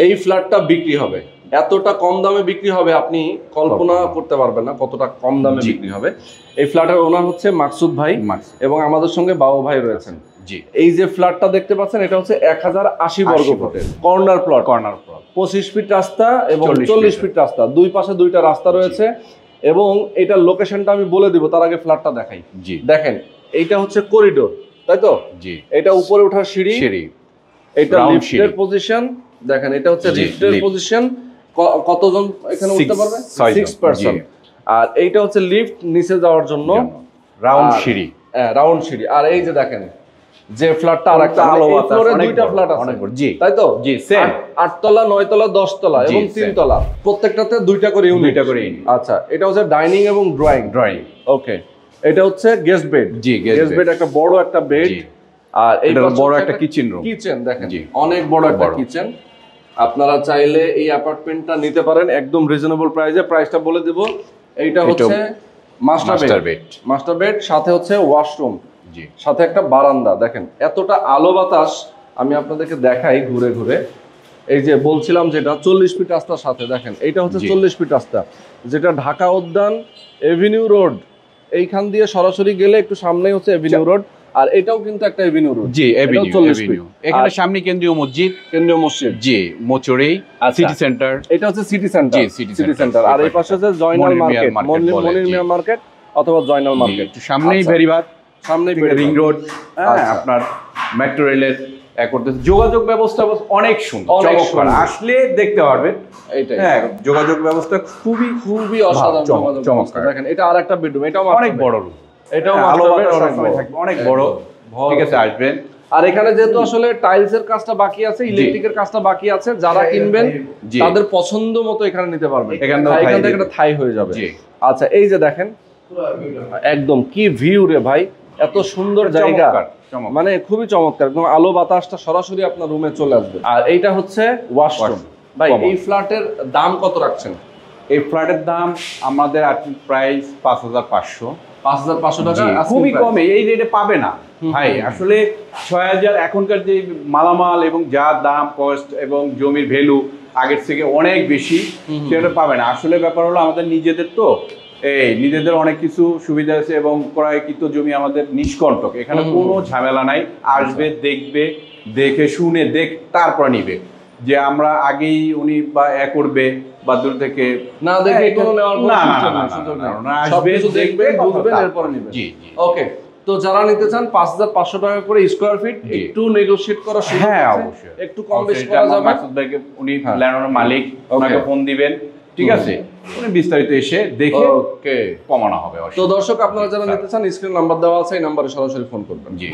এই ফ্ল্যাটটা বিক্রি হবে, এতটা কম দামে বিক্রি হবে আপনি কল্পনা করতে পারবেন না কতটা কম দামে বিক্রি হবে। এই ফ্ল্যাটের ওনার হচ্ছে মাকসুদ ভাই এবং আমাদের সঙ্গে বাবু ভাই রয়েছেন। এই যে ফ্ল্যাটটা দেখতে পাচ্ছেন এটা হচ্ছে 1080 বর্গ ফুটের কর্নার প্লট। 25 ফিট রাস্তা এবং 40 ফিট রাস্তা, দুই পাশে দুইটা রাস্তা রয়েছে। এবং এটার লোকেশনটা আমি বলে দিব, তার আগে ফ্ল্যাটটা দেখাই। দেখেন এইটা হচ্ছে করিডোর, তাই তো? এটা উপরে ওঠার সিঁড়ি, এটা লিফটের পজিশন। দেখেন এটা হচ্ছে লিফটের পজিশন। কতজন এখানে উঠতে পারবে? 6 পারসন। আর এইটা হচ্ছে লিফট নিচে যাওয়ার জন্য রাউন্ড সিঁড়ি। হ্যাঁ, রাউন্ড সিঁড়ি। আর এই যে দেখেন যে ফ্ল্যাটটা আর একটা আলো বাতাস, ফ্লোরে দুইটা ফ্ল্যাট আছে, তাই তো? জি, সেম 8 তলা 9 তলা 10 তলা এবং 3 তলা, প্রত্যেকটাতে দুইটা করে ইউনিট। আচ্ছা, এটা হচ্ছে ডাইনিং এবং ড্রয়িং। ওকে, এটা হচ্ছে গেস্ট বেড। জি, গেস্ট বেড, একটা বড় একটা বেড। আর এইটা বড় একটা কিচেন রুম। কিচেন দেখেন অনেক বড় একটা কিচেন। আপনারা চাইলে এই অ্যাপার্টমেন্টটা নিতে পারেন একদম রিজনেবল প্রাইসে। প্রাইসটা বলে দেব। এইটা হচ্ছে মাস্টার বেড, সাথে হচ্ছে ওয়াশরুম, সাথে একটা বারান্দা। দেখেন এতটা আলো বাতাস আমি আপনাদেরকে দেখাই ঘুরে ঘুরে। এই যে বলছিলাম যেটা 40 ফিট রাস্তার সাথে, দেখেন এইটা হচ্ছে 40 ফিট রাস্তা, যেটা ঢাকা উদ্যান এভিনিউ রোড, এইখান দিয়ে সরাসরি গেলে একটু সামনেই হচ্ছে এভিনিউ রোড। আর এটাও কিন্তু একটা এভিনিউ রোড। জি, এভিনিউ। এখানে সামনে কেন্দ্রীয় মসজিদ। জি, মোচড়ি সিটি সেন্টার। এটা হচ্ছে সিটি সেন্টার। জি, সিটি সেন্টার। আর এই পাশে হচ্ছে জয়নাল মার্কেট, মনির মিয়া মার্কেট অথবা জয়নাল মার্কেট। সামনেই ভেরিবাদ, সামনেই রিং রোড। হ্যাঁ, আপনার মেট্রো রেলের যোগাযোগ ব্যবস্থা অনেক সুন্দর, চমৎকার। আসলে দেখতে পারবেন। হ্যাঁ, যোগাযোগ ব্যবস্থা খুবই অসাধারণ, চমৎকার। দেখেন এটা আরেকটা বেডরুম, এটাও অনেক বড় রুম। এটাও আলো বাতাস থাকবে, অনেক বড়। ঠিক আছে, আসবেন। আর এখানে যেহেতু আসলে টাইলসের কাজটা বাকি আছে, ইলেকট্রিকের কাজটা বাকি আছে, যারা কিনবেন তাদের পছন্দ মতো এখানে নিতে পারবেন। এখান থেকে একটা থাই হয়ে যাবে। আচ্ছা, এই যে দেখেন একদম কি ভিউ রে ভাই, এত সুন্দর জায়গা, মানে খুবই চমৎকার। একদম আলো বাতাসটা সরাসরি আপনার রুমে চলে আসবে। আর এইটা হচ্ছে ওয়াশরুম। ভাই এই ফ্ল্যাটের দাম কত রাখছেন? এই ফ্ল্যাটের দাম আমাদের প্রাইস 5500 টাকা। খুবই কমে, এই রেটে পাবে না ভাই। আসলে 6000 এখনকার যে মালামাল এবং যা দাম কস্ট এবং জমির ভ্যালু আগের থেকে অনেক বেশি, সেটা পাবে না। আসলে ব্যাপার হলো আমাদের নিজেদের, তো নিজেদের অনেক কিছু সুবিধা আছে এবং ক্রয়কৃত জমি আমাদের নিষ্কণ্টক। এখানে কোনো ঝামেলা নাই। আসবে, দেখবে, দেখে শুনে তারপর নিবে। যে আমরা আগেই উনি বা করবে বা দূর থেকে না দেখে কোনো আসবে, দেখবে, বুঝবেন, এরপর নিবে। জি, ওকে। তো যারা নিতে চান 5500 টাকা করে স্কয়ার ফিট, একটু নেগোশিয়েট করা সুযোগ আছে। হ্যাঁ, অবশ্যই একটু কম বেশি করা যাবে। মাসুদ ভাইকে, উনি ল্যান্ডের মালিক, ওনাকে ফোন দিবেন। ঠিক আছে, উনি বিস্তারিত এসে দেখে কমানো হবে। তো দর্শক, আপনারা যারা নিতে চান স্ক্রিন নাম্বার দেওয়া আছে, এই নাম্বারে সরাসরি ফোন করবেন। জি।